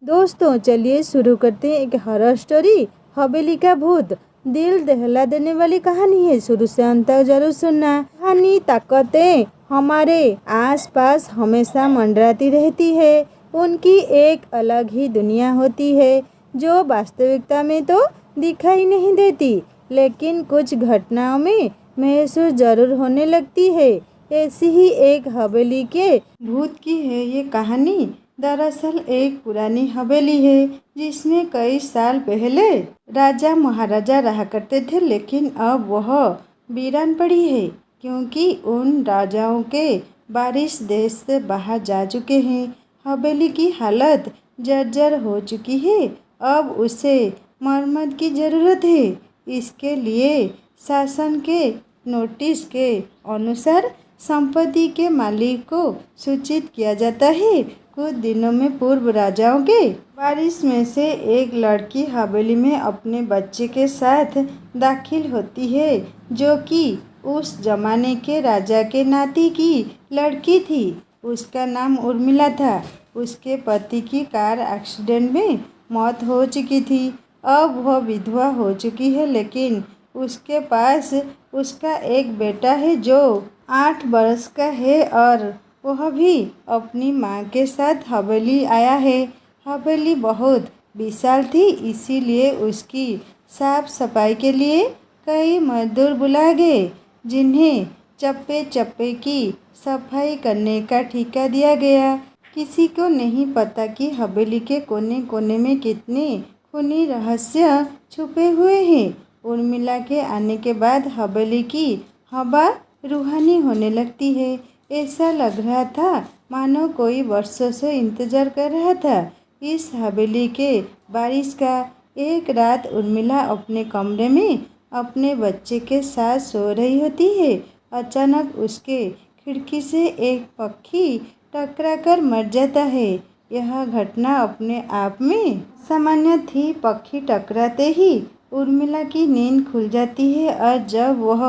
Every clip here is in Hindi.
दोस्तों चलिए शुरू करते हैं एक हॉरर स्टोरी हवेली का भूत। दिल दहला देने वाली कहानी है, शुरू से अंत तक जरूर सुनना। कहानी ताकतें हमारे आसपास हमेशा मंडराती रहती है। उनकी एक अलग ही दुनिया होती है जो वास्तविकता में तो दिखाई नहीं देती, लेकिन कुछ घटनाओं में महसूस जरूर होने लगती है। ऐसी ही एक हवेली के भूत की है ये कहानी। दरअसल एक पुरानी हवेली है जिसमें कई साल पहले राजा महाराजा रहा करते थे, लेकिन अब वह वीरान पड़ी है क्योंकि उन राजाओं के वारिस देश से बाहर जा चुके हैं। हवेली की हालत जर्जर हो चुकी है, अब उसे मरम्मत की ज़रूरत है। इसके लिए शासन के नोटिस के अनुसार संपत्ति के मालिक को सूचित किया जाता है। कुछ दिनों में पूर्व राजाओं के वारिस में से एक लड़की हवेली में अपने बच्चे के साथ दाखिल होती है, जो कि उस जमाने के राजा के नाती की लड़की थी। उसका नाम उर्मिला था। उसके पति की कार एक्सीडेंट में मौत हो चुकी थी। अब वह विधवा हो चुकी है, लेकिन उसके पास उसका एक बेटा है जो 8 बरस का है और वह भी अपनी माँ के साथ हवेली आया है। हवेली बहुत विशाल थी, इसीलिए उसकी साफ सफाई के लिए कई मजदूर बुलाए गए, जिन्हें चप्पे चप्पे की सफाई करने का ठेका दिया गया। किसी को नहीं पता कि हवेली के कोने कोने में कितने खूनी रहस्य छुपे हुए हैं। उर्मिला के आने के बाद हवेली की हवा रूहानी होने लगती है। ऐसा लग रहा था मानो कोई वर्षों से इंतजार कर रहा था इस हवेली के बारिश का। एक रात उर्मिला अपने कमरे में अपने बच्चे के साथ सो रही होती है। अचानक उसके खिड़की से एक पक्षी टकराकर मर जाता है। यह घटना अपने आप में सामान्य थी। पक्षी टकराते ही उर्मिला की नींद खुल जाती है और जब वह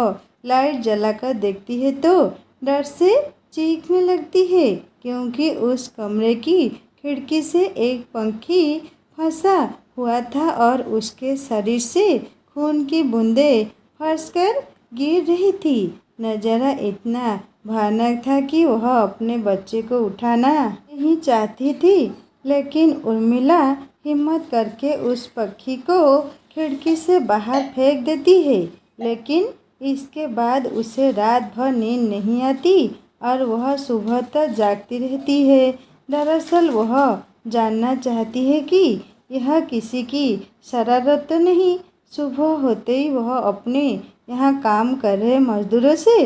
लाइट जलाकर देखती है तो डर से चीखने लगती है, क्योंकि उस कमरे की खिड़की से एक पंखी फंसा हुआ था और उसके शरीर से खून की बूंदें फंसकर गिर रही थी। नज़ारा इतना भयानक था कि वह अपने बच्चे को उठाना नहीं चाहती थी, लेकिन उर्मिला हिम्मत करके उस पक्षी को खिड़की से बाहर फेंक देती है। लेकिन इसके बाद उसे रात भर नींद नहीं आती और वह सुबह तक जागती रहती है। दरअसल वह जानना चाहती है कि यह किसी की शरारत तो नहीं। सुबह होते ही वह अपने यहाँ काम कर रहे मजदूरों से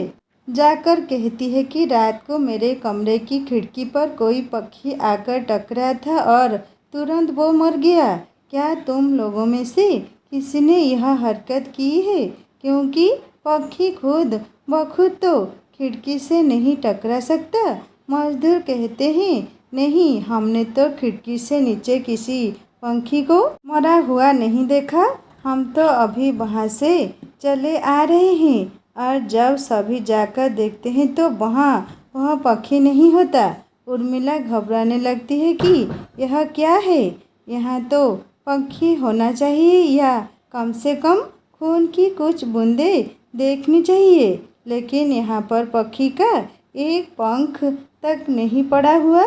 जाकर कहती है कि रात को मेरे कमरे की खिड़की पर कोई पक्षी आकर टकरा था और तुरंत वो मर गया। क्या तुम लोगों में से किसी ने यह हरकत की है? क्योंकि पक्षी खुद बखुद तो खिड़की से नहीं टकरा सकता। मजदूर कहते हैं, नहीं, हमने तो खिड़की से नीचे किसी पंखी को मरा हुआ नहीं देखा। हम तो अभी वहाँ से चले आ रहे हैं और जब सभी जाकर देखते हैं तो वहाँ वह पक्षी नहीं होता। उर्मिला घबराने लगती है कि यह क्या है। यहाँ तो पक्षी होना चाहिए या कम से कम खून की कुछ बूंदें देखनी चाहिए, लेकिन यहाँ पर पक्षी का एक पंख तक नहीं पड़ा हुआ।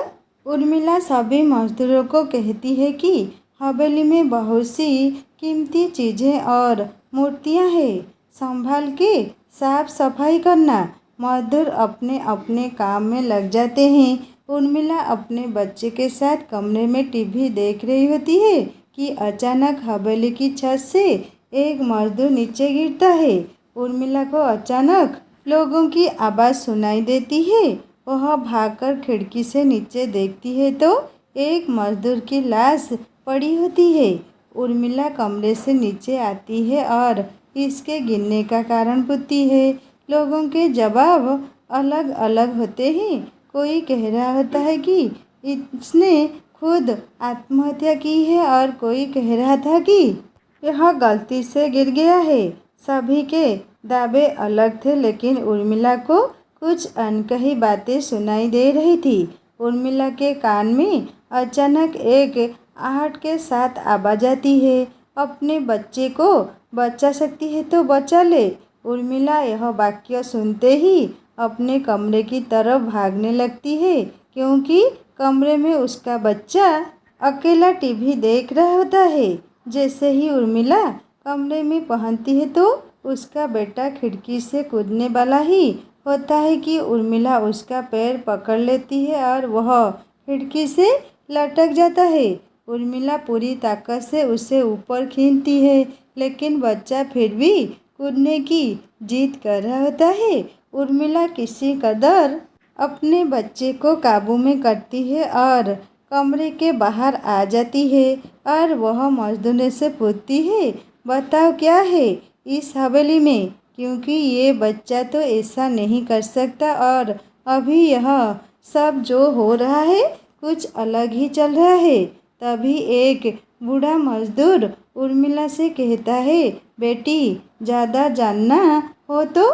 उर्मिला सभी मजदूरों को कहती है कि हवेली में बहुत सी कीमती चीज़ें और मूर्तियाँ हैं, संभाल के साफ सफाई करना। मजदूर अपने अपने काम में लग जाते हैं। उर्मिला अपने बच्चे के साथ कमरे में टीवी देख रही होती है कि अचानक हवेली की छत से एक मजदूर नीचे गिरता है। उर्मिला को अचानक लोगों की आवाज़ सुनाई देती है। वह भागकर खिड़की से नीचे देखती है तो एक मजदूर की लाश पड़ी होती है। उर्मिला कमरे से नीचे आती है और इसके गिरने का कारण पूछती है। लोगों के जवाब अलग अलग होते हैं। कोई कह रहा होता है कि इसने खुद आत्महत्या की है और कोई कह रहा था कि यह गलती से गिर गया है। सभी के दावे अलग थे, लेकिन उर्मिला को कुछ अनकही बातें सुनाई दे रही थी। उर्मिला के कान में अचानक एक आहट के साथ आवाज आती है, अपने बच्चे को बचा सकती है तो बचा ले। उर्मिला यह वाक्य सुनते ही अपने कमरे की तरफ भागने लगती है, क्योंकि कमरे में उसका बच्चा अकेला टीवी देख रहा होता है। जैसे ही उर्मिला कमरे में पहुंचती है तो उसका बेटा खिड़की से कूदने वाला ही होता है कि उर्मिला उसका पैर पकड़ लेती है और वह खिड़की से लटक जाता है। उर्मिला पूरी ताकत से उसे ऊपर खींचती है, लेकिन बच्चा फिर भी कूदने की जिद कर रहा होता है। उर्मिला किसी कदर अपने बच्चे को काबू में करती है और कमरे के बाहर आ जाती है और वह मजदूर से पूछती है, बताओ क्या है इस हवेली में, क्योंकि ये बच्चा तो ऐसा नहीं कर सकता और अभी यह सब जो हो रहा है कुछ अलग ही चल रहा है। तभी एक बूढ़ा मजदूर उर्मिला से कहता है, बेटी ज़्यादा जानना हो तो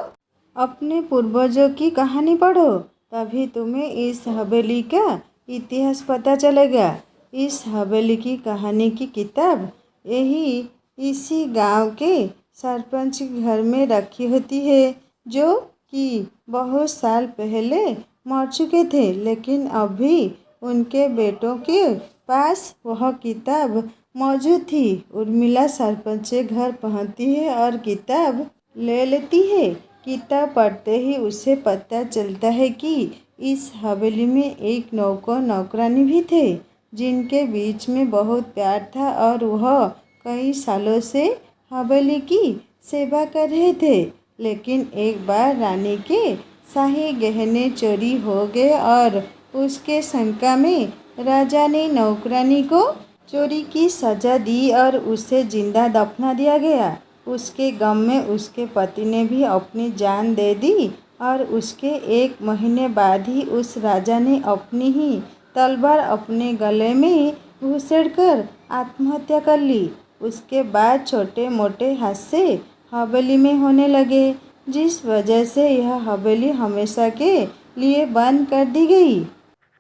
अपने पूर्वजों की कहानी पढ़ो, तभी तुम्हें इस हवेली का इतिहास पता चलेगा। इस हवेली की कहानी की किताब इसी गांव के सरपंच के घर में रखी होती है, जो कि बहुत साल पहले मर चुके थे, लेकिन अभी उनके बेटों के पास वह किताब मौजूद थी। उर्मिला सरपंच के घर पहुंचती है और किताब ले लेती है। किताब पढ़ते ही उसे पता चलता है कि इस हवेली में एक नौकर नौकरानी भी थे, जिनके बीच में बहुत प्यार था और वह कई सालों से हवेली की सेवा कर रहे थे। लेकिन एक बार रानी के शाही गहने चोरी हो गए और उसके शंका में राजा ने नौकरानी को चोरी की सजा दी और उसे जिंदा दफना दिया गया। उसके गम में उसके पति ने भी अपनी जान दे दी और उसके 1 महीने बाद ही उस राजा ने अपनी ही तलवार अपने गले में घुसेड़कर आत्महत्या कर ली। उसके बाद छोटे मोटे हादसे हवेली में होने लगे, जिस वजह से यह हवेली हमेशा के लिए बंद कर दी गई।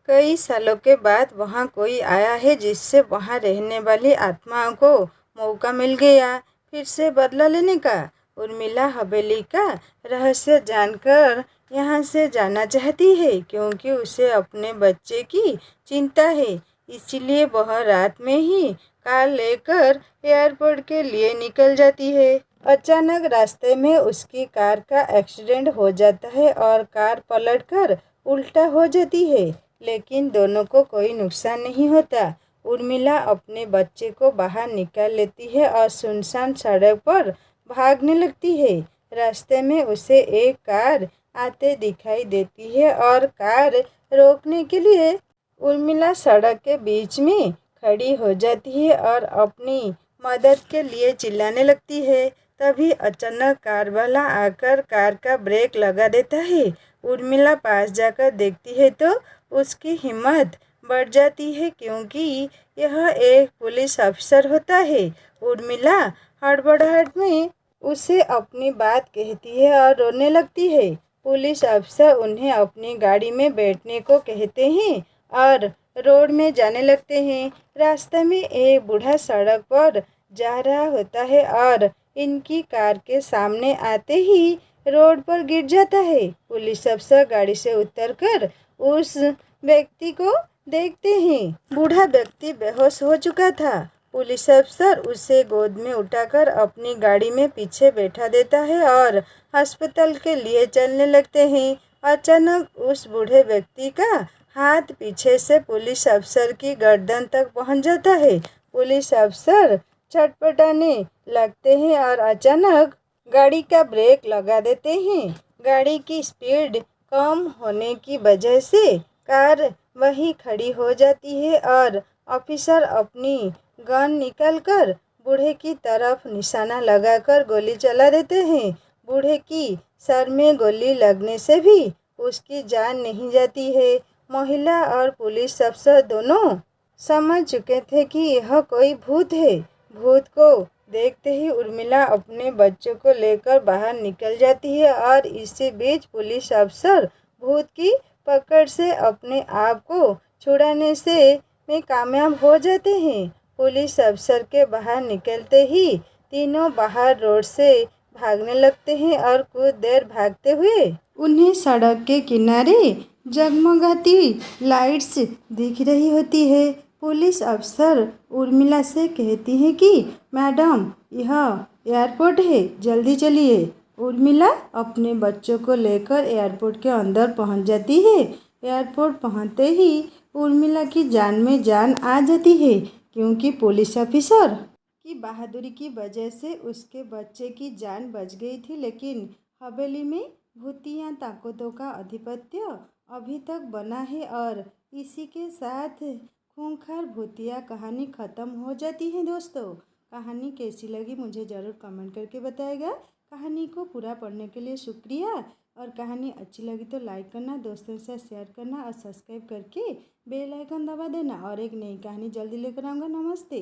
कई सालों के बाद वहाँ कोई आया है, जिससे वहाँ रहने वाली आत्माओं को मौका मिल गया फिर से बदला लेने का। उर्मिला हवेली का रहस्य जानकर यहाँ से जाना चाहती है, क्योंकि उसे अपने बच्चे की चिंता है। इसलिए वह रात में ही कार लेकर एयरपोर्ट के लिए निकल जाती है। अचानक रास्ते में उसकी कार का एक्सीडेंट हो जाता है और कार पलटकर उल्टा हो जाती है, लेकिन दोनों को कोई नुकसान नहीं होता। उर्मिला अपने बच्चे को बाहर निकाल लेती है और सुनसान सड़क पर भागने लगती है। रास्ते में उसे एक कार आते दिखाई देती है और कार रोकने के लिए उर्मिला सड़क के बीच में खड़ी हो जाती है और अपनी मदद के लिए चिल्लाने लगती है। तभी अचानक कार वाला आकर कार का ब्रेक लगा देता है। उर्मिला पास जाकर देखती है तो उसकी हिम्मत बढ़ जाती है, क्योंकि यह एक पुलिस अफसर होता है। उर्मिला हड़बड़ाहट में उसे अपनी बात कहती है और रोने लगती है। पुलिस अफसर उन्हें अपनी गाड़ी में बैठने को कहते हैं और रोड में जाने लगते हैं। रास्ते में एक बूढ़ा सड़क पर जा रहा होता है और इनकी कार के सामने आते ही रोड पर गिर जाता है। पुलिस अफसर गाड़ी से उतरकर उस व्यक्ति को देखते हैं। बूढ़ा व्यक्ति बेहोश हो चुका था। पुलिस अफसर उसे गोद में उठाकर अपनी गाड़ी में पीछे बैठा देता है और अस्पताल के लिए चलने लगते हैं। अचानक उस बूढ़े व्यक्ति का हाथ पीछे से पुलिस अफसर की गर्दन तक पहुंच जाता है। पुलिस अफसर छटपटाने लगते हैं और अचानक गाड़ी का ब्रेक लगा देते हैं। गाड़ी की स्पीड कम होने की वजह से कार वहीं खड़ी हो जाती है और ऑफिसर अपनी गन निकालकर बूढ़े की तरफ निशाना लगाकर गोली चला देते हैं। बूढ़े की सर में गोली लगने से भी उसकी जान नहीं जाती है। महिला और पुलिस अफसर दोनों समझ चुके थे कि यह कोई भूत है। भूत को देखते ही उर्मिला अपने बच्चों को लेकर बाहर निकल जाती है और इसी बीच पुलिस अफसर भूत की पकड़ से अपने आप को छुड़ाने से में कामयाब हो जाते हैं। पुलिस अफसर के बाहर निकलते ही तीनों बाहर रोड से भागने लगते हैं और कुछ देर भागते हुए उन्हें सड़क के किनारे जगमगाती लाइट्स दिख रही होती है। पुलिस अफसर उर्मिला से कहती है कि मैडम, यह एयरपोर्ट है, जल्दी चलिए। उर्मिला अपने बच्चों को लेकर एयरपोर्ट के अंदर पहुंच जाती है। एयरपोर्ट पहुंचते ही उर्मिला की जान में जान आ जाती है, क्योंकि पुलिस ऑफिसर की बहादुरी की वजह से उसके बच्चे की जान बच गई थी। लेकिन हवेली में भूतिया ताकतों का आधिपत्य अभी तक बना है और इसी के साथ खूंखार भूतिया कहानी ख़त्म हो जाती है। दोस्तों, कहानी कैसी लगी मुझे ज़रूर कमेंट करके बताएगा। कहानी को पूरा पढ़ने के लिए शुक्रिया। और कहानी अच्छी लगी तो लाइक करना, दोस्तों से शेयर करना और सब्सक्राइब करके बेल आइकन दबा देना। और एक नई कहानी जल्दी लेकर आऊँगा। नमस्ते।